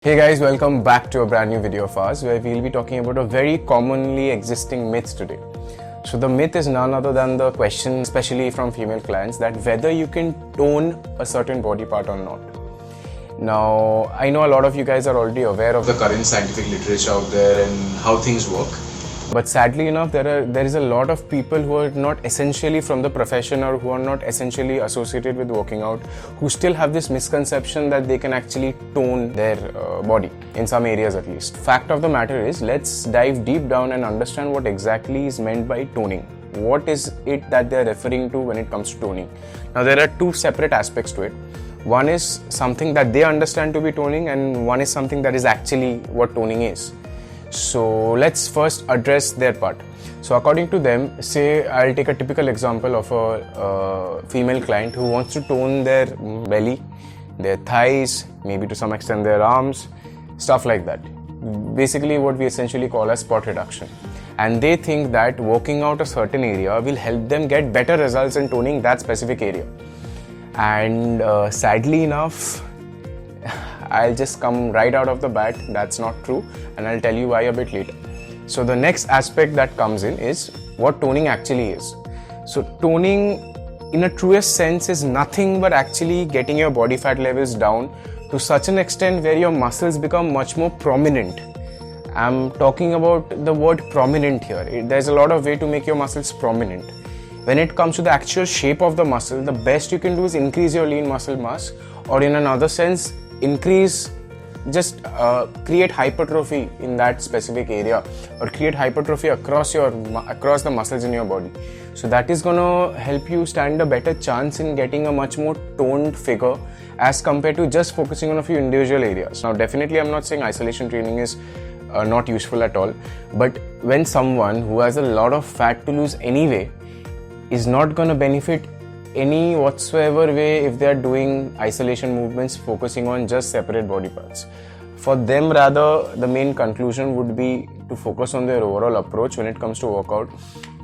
Hey guys, welcome back to a brand new video of ours where we'll be talking about a very commonly existing myth today. So the myth is none other than the question, especially from female clients, that whether you can tone a certain body part or not. Now, I know a lot of you guys are already aware of the current scientific literature out there and how things work. But sadly enough, there is a lot of people who are not essentially from the profession or who are not essentially associated with working out, who still have this misconception that they can actually tone their body, in some areas at least. Fact of the matter is, let's dive deep down and understand what exactly is meant by toning. What is it that they're referring to when it comes to toning? Now, there are two separate aspects to it. One is something that they understand to be toning, and one is something that is actually what toning is. So let's first address their part. So according to them, say I'll take a typical example of a female client who wants to tone their belly, their thighs, maybe to some extent their arms, stuff like that. Basically what we essentially call as spot reduction. And they think that working out a certain area will help them get better results in toning that specific area. And sadly enough, I'll just come right out of the bat, that's not true, and I'll tell you why a bit later. So the next aspect that comes in is what toning actually is. So toning in a truest sense is nothing but actually getting your body fat levels down to such an extent where your muscles become much more prominent. I'm talking about the word prominent here. There's a lot of way to make your muscles prominent. When it comes to the actual shape of the muscle, the best you can do is increase your lean muscle mass, or in another sense, create hypertrophy in that specific area, or create hypertrophy across the muscles in your body. So that is gonna help you stand a better chance in getting a much more toned figure as compared to just focusing on a few individual areas. Now definitely I'm not saying isolation training is not useful at all, but when someone who has a lot of fat to lose anyway is not gonna benefit any whatsoever way if they are doing isolation movements focusing on just separate body parts. For them, rather, the main conclusion would be to focus on their overall approach when it comes to workout.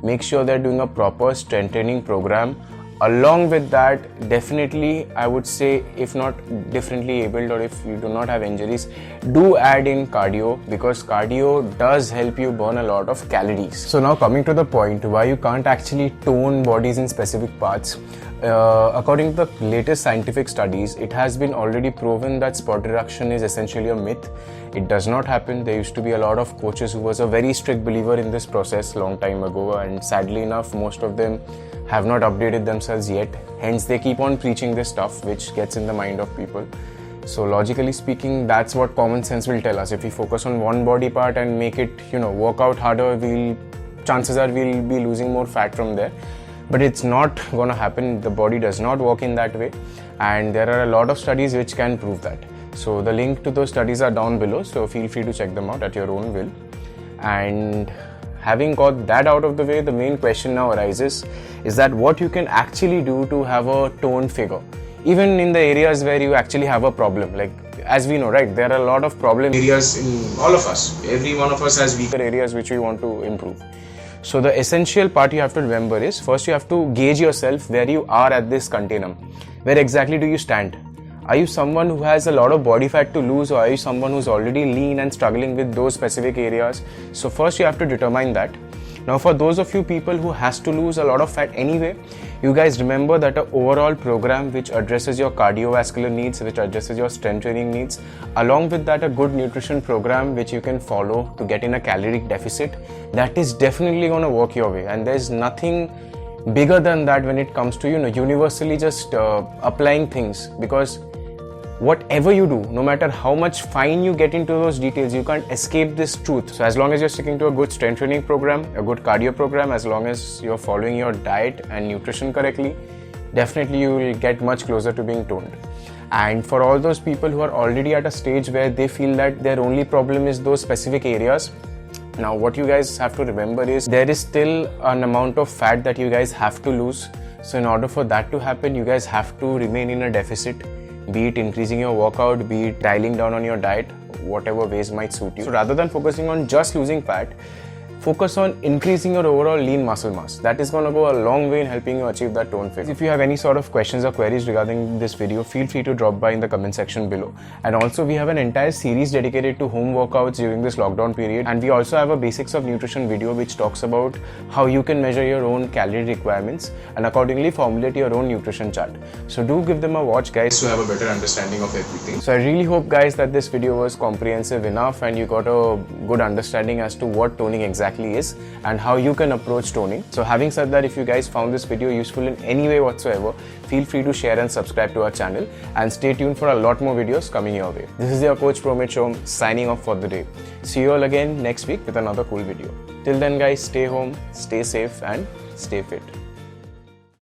Make sure they're doing a proper strength training program. Along with that, definitely I would say, if not differently abled or if you do not have injuries, do add in cardio, because cardio does help you burn a lot of calories. So now coming to the point why you can't actually tone bodies in specific parts. According to the latest scientific studies, it has been already proven that spot reduction is essentially a myth. It does not happen. There used to be a lot of coaches who was a very strict believer in this process long time ago, and sadly enough, most of them have not updated themselves yet. Hence, they keep on preaching this stuff, which gets in the mind of people. So logically speaking, that's what common sense will tell us. If we focus on one body part and make it, work out harder, chances are we'll be losing more fat from there. But it's not gonna happen. The body does not work in that way, and there are a lot of studies which can prove that. So the link to those studies are down below, so feel free to check them out at your own will. And having got that out of the way, the main question now arises is that what you can actually do to have a toned figure, even in the areas where you actually have a problem. Like, as we know, right, there are a lot of problem areas in all of us. Every one of us has weaker areas which we want to improve. So the essential part you have to remember is, first you have to gauge yourself where you are at this continuum. Where exactly do you stand? Are you someone who has a lot of body fat to lose, or are you someone who's already lean and struggling with those specific areas? So first you have to determine that. Now for those of you people who has to lose a lot of fat anyway, you guys remember that an overall program which addresses your cardiovascular needs, which addresses your strength training needs, along with that a good nutrition program which you can follow to get in a caloric deficit, that is definitely going to work your way. And there's nothing bigger than that when it comes to universally just applying things, because whatever you do, no matter how much fine you get into those details, you can't escape this truth. So as long as you're sticking to a good strength training program, a good cardio program, as long as you're following your diet and nutrition correctly, definitely you will get much closer to being toned. And for all those people who are already at a stage where they feel that their only problem is those specific areas, now what you guys have to remember is there is still an amount of fat that you guys have to lose. So in order for that to happen, you guys have to remain in a deficit, be it increasing your workout, be it dialing down on your diet, whatever ways might suit you. So rather than focusing on just losing fat, focus on increasing your overall lean muscle mass. That is going to go a long way in helping you achieve that toned figure. If you have any sort of questions or queries regarding this video, feel free to drop by in the comment section below. And also we have an entire series dedicated to home workouts during this lockdown period, and we also have a basics of nutrition video which talks about how you can measure your own calorie requirements and accordingly formulate your own nutrition chart. So do give them a watch, guys, to have a better understanding of everything. So I really hope, guys, that this video was comprehensive enough and you got a good understanding as to what toning exactly is and how you can approach toning. So having said that, if you guys found this video useful in any way whatsoever, feel free to share and subscribe to our channel, and stay tuned for a lot more videos coming your way. This is your coach Promit Shom signing off for the day. See you all again next week with another cool video. Till then, guys, stay home, stay safe and stay fit.